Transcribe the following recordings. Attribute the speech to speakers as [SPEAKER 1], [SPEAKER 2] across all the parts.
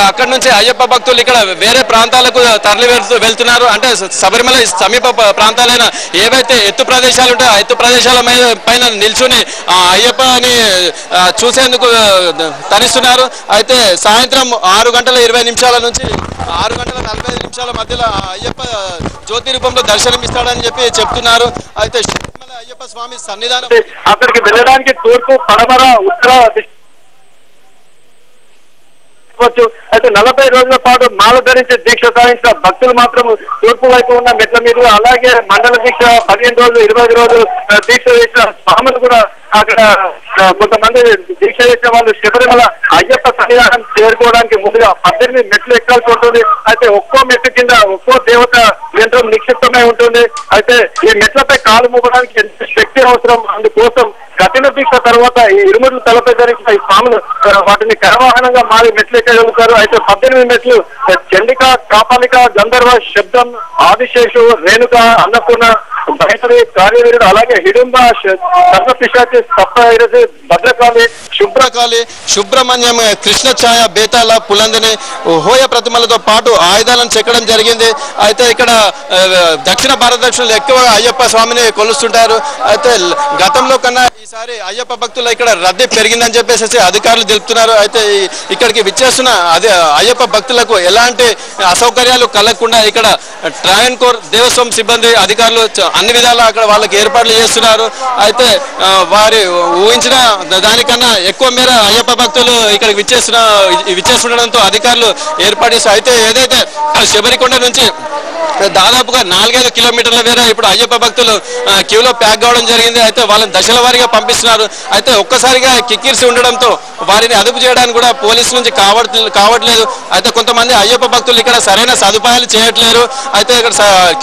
[SPEAKER 1] అక్కడి నుంచి అయ్యప్ప భక్తులు ఇక్కడ వేరే ప్రాంతాలకు తరలి వెళ్తున్నారు. అంటే శబరిమల సమీప ప్రాంతాలైన ఏవైతే ఎత్తు ప్రదేశాలు ఉంటాయో ఆ ఎత్తు ప్రదేశాల పైన నిల్చుని అయ్యప్పని చూసేందుకు తరిస్తున్నారు. అయితే సాయంత్రం 6:20 నుంచి 6:45 మధ్యలో అయ్యప్ప జ్యోతి రూపంలో దర్శనమిస్తాడని చెప్పి చెప్తున్నారు. అయితే అయ్యప్ప స్వామి సన్నిధానం
[SPEAKER 2] అక్కడికి వెళ్ళడానికి తూర్పు, పడమర, ఉత్తర అయితే 40 రోజుల పాటు మాల ధరించి దీక్ష సాధించిన భక్తులు మాత్రం తూర్పు వైపు ఉన్న మెట్ల మీద, అలాగే మండల దీక్ష 15 రోజులు 20 రోజులు దీక్ష చేసిన స్వాములు కూడా అక్కడ కొంతమంది దీక్ష చేసిన వాళ్ళు శబరిమల అయ్యప్ప సన్నిధానం చేరుకోవడానికి ముందుగా 18 మెట్లు ఎక్కాల్సి ఉంటుంది. అయితే ఒక్కో మెట్టు కింద ఒక్కో దేవత యంత్రం నిక్షిప్తమై ఉంటుంది. అయితే ఈ మెట్లపై కాలు మూపడానికి ఎంత శక్తి అవసరం, అందుకోసం కఠిన దీక్ష తర్వాత ఈ ఇరుముడులు తలపై ధరించిన ఈ స్వాములు వాటిని కరవాహనంగా మారి మెట్లు ఎక్కగలుగుతారు. అయితే 18 మెట్లు చండిక, కాపాలిక, గంధర్వ, శబ్దం, ఆదిశేషు, రేణుక, అన్నపూర్ణ, బయటది, కార్యవీరుడు, అలాగే హిడింబ, సర్వపిశాచి, సప్తైరసి, భద్రకాళి,
[SPEAKER 1] శుభ్రమణ్యం, కృష్ణ ఛాయ, బేతాళ, పులందిని, హోయ ప్రతిమలతో పాటు ఆయుధాలను చెక్కడం జరిగింది. అయితే ఇక్కడ దక్షిణ భారతదేశంలో ఎక్కువగా అయ్యప్ప స్వామిని కొలుస్తుంటారు. అయితే గతంలో కన్నా ఈసారి అయ్యప్ప భక్తులు ఇక్కడ రద్దీ పెరిగిందని చెప్పేసి అధికారులు తెలుపుతున్నారు. అయితే ఇక్కడికి విచ్చేస్తున్న అయ్యప్ప భక్తులకు ఎలాంటి అసౌకర్యాలు కలగకుండా ఇక్కడ ట్రావెన్కోర్ దేవస్వం సిబ్బంది అధికారులు అన్ని విధాలా అక్కడ వాళ్ళకి ఏర్పాట్లు చేస్తున్నారు. అయితే వారి ఊహించిన దానికన్నా ఎక్కువ మేర అయ్యప్ప భక్తులు ఇక్కడికి విచ్చేస్తుండడంతో అధికారులు ఏర్పాటు చేస్తారు. అయితే ఏదైతే శబరికొండ నుంచి దాదాపుగా 4-5 కిలోమీటర్ల మేర ఇప్పుడు అయ్యప్ప భక్తులు క్యూలో ప్యాక్ కావడం జరిగింది. అయితే వాళ్ళని దశల వారీగా పంపిస్తున్నారు. అయితే ఒక్కసారిగా కిక్కిరిసి ఉండడంతో వారిని అదుపు చేయడానికి కూడా పోలీసు నుంచి కావట్లేదు. అయితే కొంతమంది అయ్యప్ప భక్తులు ఇక్కడ సరైన సదుపాయాలు చేయట్లేరు. అయితే ఇక్కడ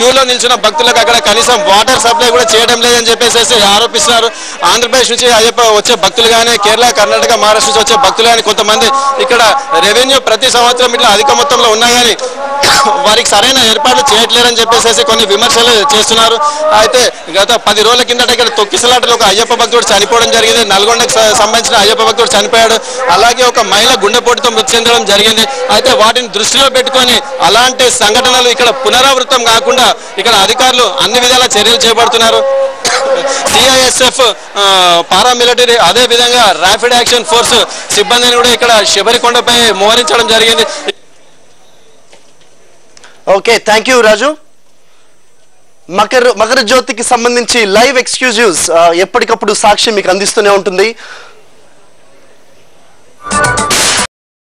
[SPEAKER 1] క్యూలో నిల్చున్న భక్తులకు అక్కడ కనీసం వాటర్ సప్లై కూడా చేయడం లేదని చెప్పేసి ఆరోపిస్తున్నారు. ఆంధ్రప్రదేశ్ నుంచి అయ్యప్ప వచ్చే భక్తులు కానీ, కేరళ, కర్ణాటక, మహారాష్ట్ర నుంచి వచ్చే భక్తులు కానీ కొంతమంది ఇక్కడ రెవెన్యూ ప్రతి సంవత్సరం ఇట్లా అధిక మొత్తంలో ఉన్నా కానీ వారికి సరైన ఏర్పాట్లు చేయట్లేరని చెప్పేసి కొన్ని విమర్శలు చేస్తున్నారు. అయితే గత 10 రోజుల కిందట ఇక్కడ తొక్కిసలాటలో ఒక అయ్యప్ప భక్తుడు చనిపోవడం జరిగింది. నల్గొండకు సంబంధించిన అయ్యప్ప భక్తుడు చనిపోయాడు. అలాగే ఒక మహిళ గుండెపోటుతో మృతి చెందడం జరిగింది. అయితే వాటిని దృష్టిలో పెట్టుకొని అలాంటి సంఘటనలు ఇక్కడ పునరావృతం కాకుండా ఇక్కడ అధికారులు అన్ని విధాల చర్యలు చేపడుతున్నారు. సిఐఎస్ఎఫ్, పారామిలిటరీ, అదే విధంగా ర్యాపిడ్ యాక్షన్ ఫోర్స్ సిబ్బందిని కూడా ఇక్కడ శబరికొండపై మోహరించడం జరిగింది.
[SPEAKER 3] ఓకే, థ్యాంక్ యూ రాజు. మకర జ్యోతికి సంబంధించి లైవ్ ఎక్స్క్లూజివ్స్ ఎప్పటికప్పుడు సాక్షి మీకు అందిస్తూనే ఉంటుంది.